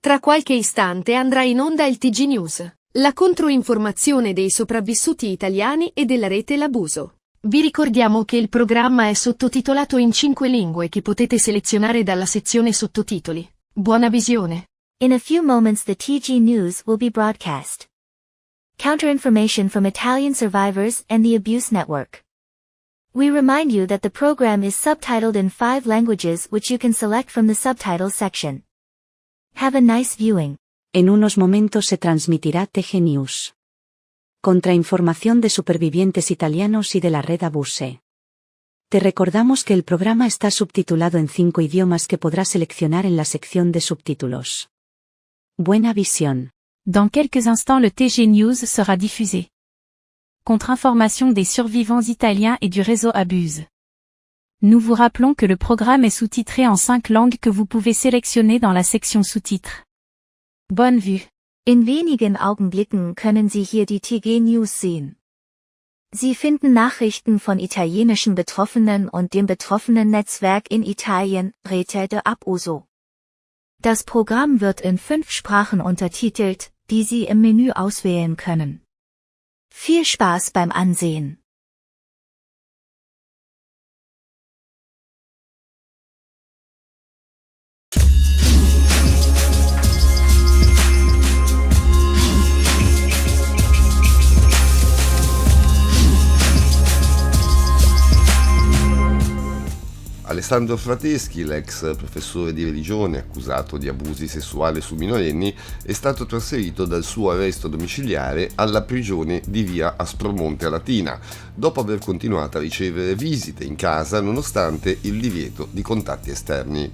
Tra qualche istante andrà in onda il TG News, la controinformazione dei sopravvissuti italiani e della rete L'abuso. Vi ricordiamo che il programma è sottotitolato in 5 lingue che potete selezionare dalla sezione sottotitoli. Buona visione. In a few moments the TG News will be broadcast. Counter-information from Italian survivors and the Abuse Network. We remind you that the program is subtitled in 5 languages which you can select from the subtitles section. Have a nice viewing. En unos momentos se transmitirá TG News. Contrainformación de supervivientes italianos y de la red Abuse. Te recordamos que el programa está subtitulado en 5 idiomas que podrás seleccionar en la sección de subtítulos. Buena visión. Dans quelques instants le TG News sera diffusé. Contre-information des survivants italiens et du réseau Abuse. Nous vous rappelons que le programme est sous-titré en 5 langues que vous pouvez sélectionner dans la section sous-titres. Bonne vue. In wenigen Augenblicken können Sie hier die TG News sehen. Sie finden Nachrichten von italienischen Betroffenen und dem betroffenen Netzwerk in Italien, Rete L'abuso. Das Programm wird in 5 Sprachen untertitelt, die Sie im Menü auswählen können. Viel Spaß beim Ansehen. Alessandro Frateschi, l'ex professore di religione accusato di abusi sessuali su minorenni, è stato trasferito dal suo arresto domiciliare alla prigione di via Aspromonte a Latina, dopo aver continuato a ricevere visite in casa nonostante il divieto di contatti esterni.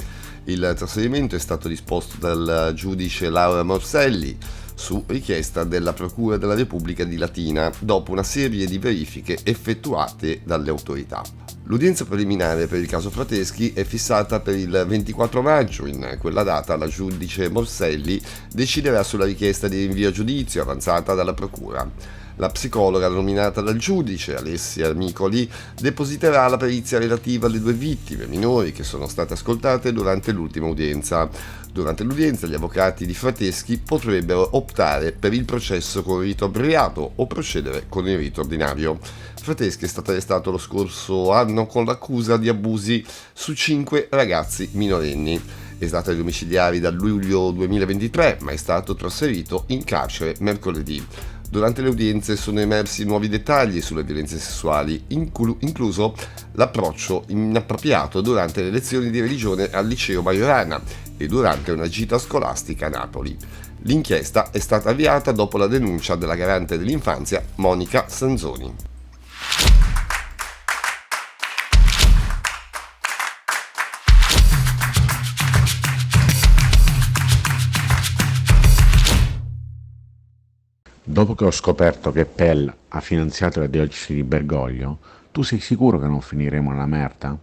Il trasferimento è stato disposto dal giudice Laura Morselli su richiesta della Procura della Repubblica di Latina, dopo una serie di verifiche effettuate dalle autorità. L'udienza preliminare per il caso Frateschi è fissata per il 24 maggio. In quella data la giudice Morselli deciderà sulla richiesta di rinvio a giudizio avanzata dalla Procura. La psicologa nominata dal giudice, Alessia Micoli, depositerà la perizia relativa alle 2 vittime minori che sono state ascoltate durante l'ultima udienza. Durante l'udienza gli avvocati di Frateschi potrebbero optare per il processo con rito abbreviato o procedere con il rito ordinario. Frateschi è stato arrestato lo scorso anno con l'accusa di abusi su 5 ragazzi minorenni. È stato ai domiciliari dal luglio 2023, ma è stato trasferito in carcere mercoledì. Durante le udienze sono emersi nuovi dettagli sulle violenze sessuali, incluso l'approccio inappropriato durante le lezioni di religione al liceo Majorana e durante una gita scolastica a Napoli. L'inchiesta è stata avviata dopo la denuncia della garante dell'infanzia Monica Sanzoni. Dopo che ho scoperto che Pell ha finanziato la diocesi di Bergoglio, tu sei sicuro che non finiremo nella merda?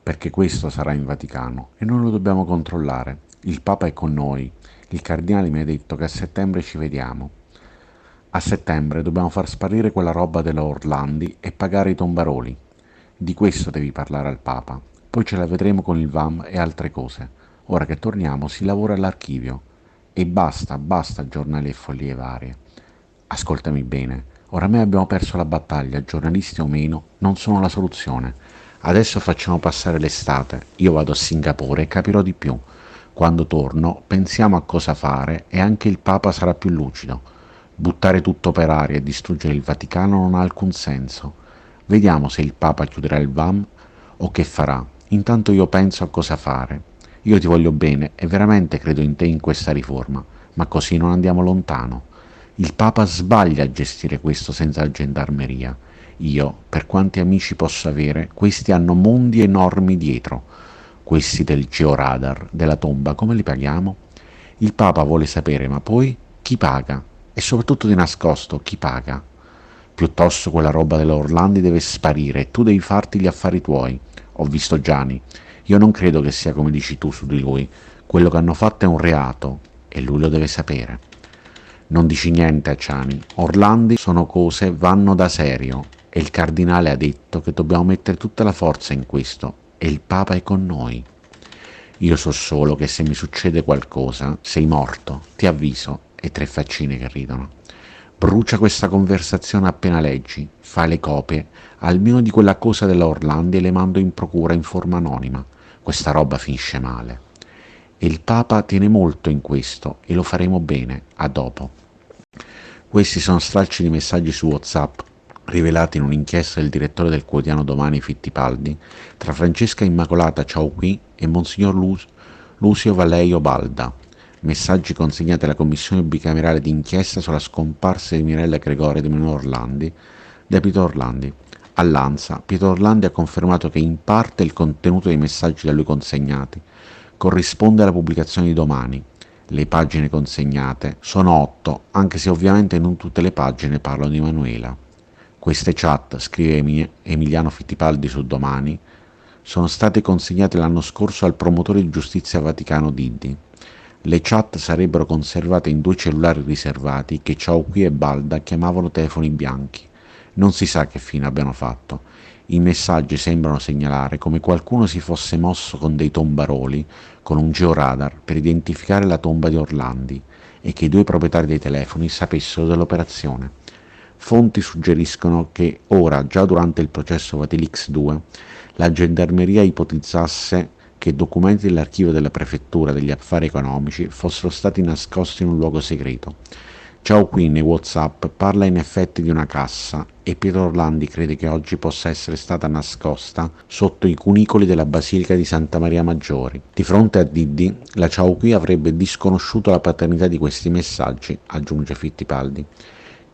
Perché questo sarà in Vaticano e noi lo dobbiamo controllare. Il Papa è con noi. Il cardinale mi ha detto che a settembre ci vediamo. A settembre dobbiamo far sparire quella roba della Orlandi e pagare i tombaroli. Di questo devi parlare al Papa. Poi ce la vedremo con il VAM e altre cose. Ora che torniamo si lavora all'archivio. E basta giornali e follie varie. Ascoltami bene, oramai abbiamo perso la battaglia, giornalisti o meno, non sono la soluzione. Adesso facciamo passare l'estate, io vado a Singapore e capirò di più. Quando torno pensiamo a cosa fare e anche il Papa sarà più lucido. Buttare tutto per aria e distruggere il Vaticano non ha alcun senso. Vediamo se il Papa chiuderà il VAM o che farà. Intanto io penso a cosa fare. Io ti voglio bene e veramente credo in te e in questa riforma, ma così non andiamo lontano. Il Papa sbaglia a gestire questo senza la gendarmeria. Io, per quanti amici posso avere, questi hanno mondi enormi dietro. Questi del georadar, della tomba, come li paghiamo? Il Papa vuole sapere, ma poi chi paga? E soprattutto di nascosto, chi paga? Piuttosto quella roba dell'Orlandi deve sparire e tu devi farti gli affari tuoi. Ho visto Gianni. Io non credo che sia come dici tu su di lui. Quello che hanno fatto è un reato e lui lo deve sapere. Non dici niente a Ciani. Orlandi sono cose, vanno da serio e il cardinale ha detto che dobbiamo mettere tutta la forza in questo e il Papa è con noi. Io so solo che se mi succede qualcosa, sei morto, ti avviso, e 3 faccine che ridono. Brucia questa conversazione appena leggi, fai le copie, almeno di quella cosa della Orlandi, e le mando in procura in forma anonima. Questa roba finisce male. E il Papa tiene molto in questo, e lo faremo bene, a dopo. Questi sono stralci di messaggi su WhatsApp, rivelati in un'inchiesta del direttore del quotidiano Domani Fittipaldi, tra Francesca Immacolata Ciauqui e Monsignor Lucio Valerio Balda. Messaggi consegnati alla commissione bicamerale d'inchiesta sulla scomparsa di Mirella Gregori e di Manuel Orlandi, da Pietro Orlandi. All'ANSA, Pietro Orlandi ha confermato che in parte il contenuto dei messaggi da lui consegnati corrisponde alla pubblicazione di Domani. Le pagine consegnate sono 8, anche se ovviamente non tutte le pagine parlano di Manuela. Queste chat, scrive Emiliano Fittipaldi su Domani, sono state consegnate l'anno scorso al promotore di giustizia Vaticano Diddi. Le chat sarebbero conservate in 2 cellulari riservati che Ciauqui e Balda chiamavano telefoni bianchi. Non si sa che fine abbiano fatto. I messaggi sembrano segnalare come qualcuno si fosse mosso con dei tombaroli, con un georadar, per identificare la tomba di Orlandi e che i 2 proprietari dei telefoni sapessero dell'operazione. Fonti suggeriscono che ora, già durante il processo Vatilix 2, la gendarmeria ipotizzasse che documenti dell'archivio della prefettura degli affari economici fossero stati nascosti in un luogo segreto. Ciauqui nei WhatsApp parla in effetti di una cassa e Pietro Orlandi crede che oggi possa essere stata nascosta sotto i cunicoli della Basilica di Santa Maria Maggiore. Di fronte a Diddi, la Ciauqui avrebbe disconosciuto la paternità di questi messaggi, aggiunge Fittipaldi.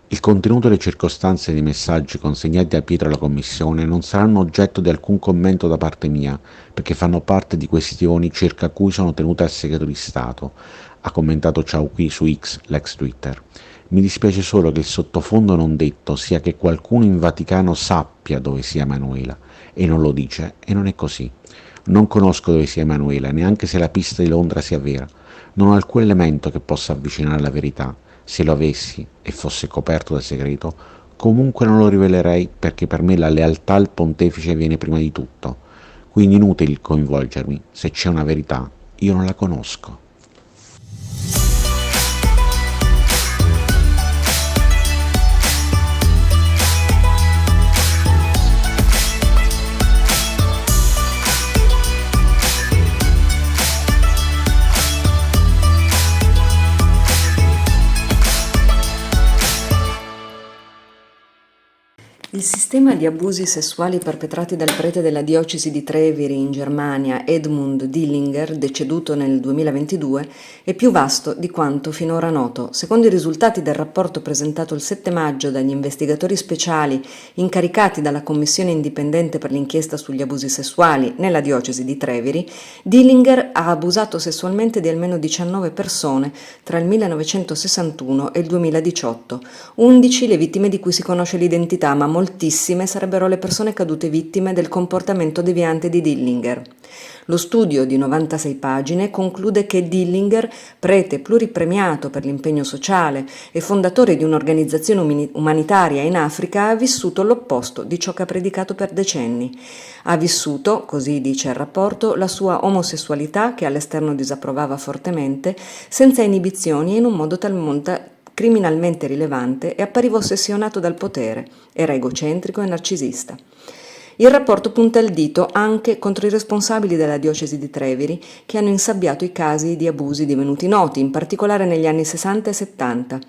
Il contenuto e le circostanze dei messaggi consegnati da Pietro alla Commissione non saranno oggetto di alcun commento da parte mia, perché fanno parte di questioni circa cui sono tenute al segreto di Stato, ha commentato Ciauqui su X, l'ex Twitter. Mi dispiace solo che il sottofondo non detto sia che qualcuno in Vaticano sappia dove sia Manuela, e non lo dice, e non è così. Non conosco dove sia Manuela, neanche se la pista di Londra sia vera. Non ho alcun elemento che possa avvicinare alla verità. Se lo avessi e fosse coperto da segreto, comunque non lo rivelerei perché per me la lealtà al pontefice viene prima di tutto. Quindi inutile coinvolgermi, se c'è una verità, io non la conosco. Il sistema di abusi sessuali perpetrati dal prete della diocesi di Treviri in Germania, Edmund Dillinger, deceduto nel 2022, è più vasto di quanto finora noto. Secondo i risultati del rapporto presentato il 7 maggio dagli investigatori speciali incaricati dalla Commissione indipendente per l'inchiesta sugli abusi sessuali nella diocesi di Treviri, Dillinger ha abusato sessualmente di almeno 19 persone tra il 1961 e il 2018, 11 le vittime di cui si conosce l'identità, ma moltissime sarebbero le persone cadute vittime del comportamento deviante di Dillinger. Lo studio di 96 pagine conclude che Dillinger, prete pluripremiato per l'impegno sociale e fondatore di un'organizzazione umanitaria in Africa, ha vissuto l'opposto di ciò che ha predicato per decenni. Ha vissuto, così dice il rapporto, la sua omosessualità, che all'esterno disapprovava fortemente, senza inibizioni e in un modo talmente criminalmente rilevante, e appariva ossessionato dal potere, era egocentrico e narcisista. Il rapporto punta il dito anche contro i responsabili della diocesi di Treviri, che hanno insabbiato i casi di abusi divenuti noti, in particolare negli anni 60 e 70.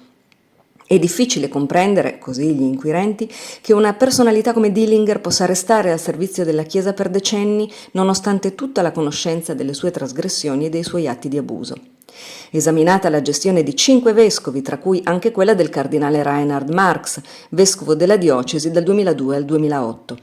È difficile comprendere, così gli inquirenti, che una personalità come Dillinger possa restare al servizio della Chiesa per decenni, nonostante tutta la conoscenza delle sue trasgressioni e dei suoi atti di abuso. Esaminata la gestione di 5 vescovi, tra cui anche quella del cardinale Reinhard Marx, vescovo della diocesi dal 2002 al 2008.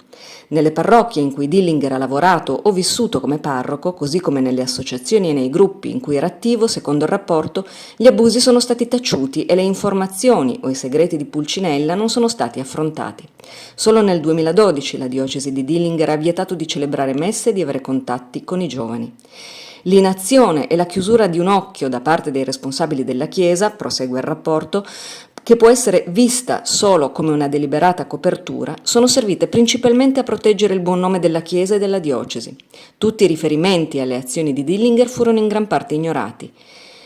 Nelle parrocchie in cui Dillinger ha lavorato o vissuto come parroco, così come nelle associazioni e nei gruppi in cui era attivo, secondo il rapporto, gli abusi sono stati taciuti e le informazioni o i segreti di Pulcinella non sono stati affrontati. Solo nel 2012 la diocesi di Dillinger ha vietato di celebrare messe e di avere contatti con i giovani. L'inazione e la chiusura di un occhio da parte dei responsabili della Chiesa, prosegue il rapporto, che può essere vista solo come una deliberata copertura, sono servite principalmente a proteggere il buon nome della Chiesa e della diocesi. Tutti i riferimenti alle azioni di Dillinger furono in gran parte ignorati.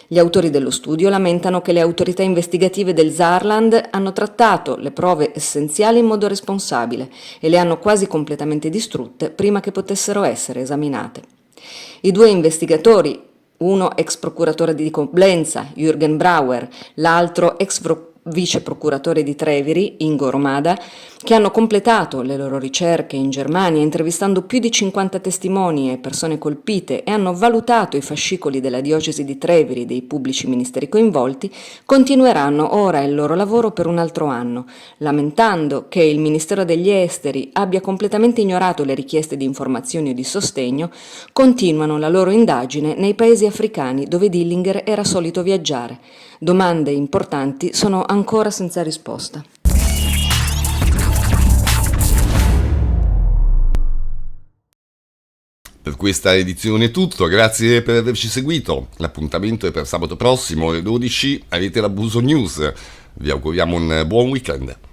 Gli autori dello studio lamentano che le autorità investigative del Saarland hanno trattato le prove essenziali in modo responsabile e le hanno quasi completamente distrutte prima che potessero essere esaminate. I due investigatori, uno ex procuratore di Coblenza, Jürgen Brauer, l'altro ex vice procuratore di Treviri, Ingo Romada, che hanno completato le loro ricerche in Germania intervistando più di 50 testimoni e persone colpite e hanno valutato i fascicoli della diocesi di Treviri e dei pubblici ministeri coinvolti, continueranno ora il loro lavoro per un altro anno, lamentando che il Ministero degli Esteri abbia completamente ignorato le richieste di informazioni o di sostegno, continuano la loro indagine nei paesi africani dove Dillinger era solito viaggiare. Domande importanti sono ancora senza risposta. Per questa edizione è tutto, grazie per averci seguito. L'appuntamento è per sabato prossimo alle 12, avete l'Abuso News. Vi auguriamo un buon weekend.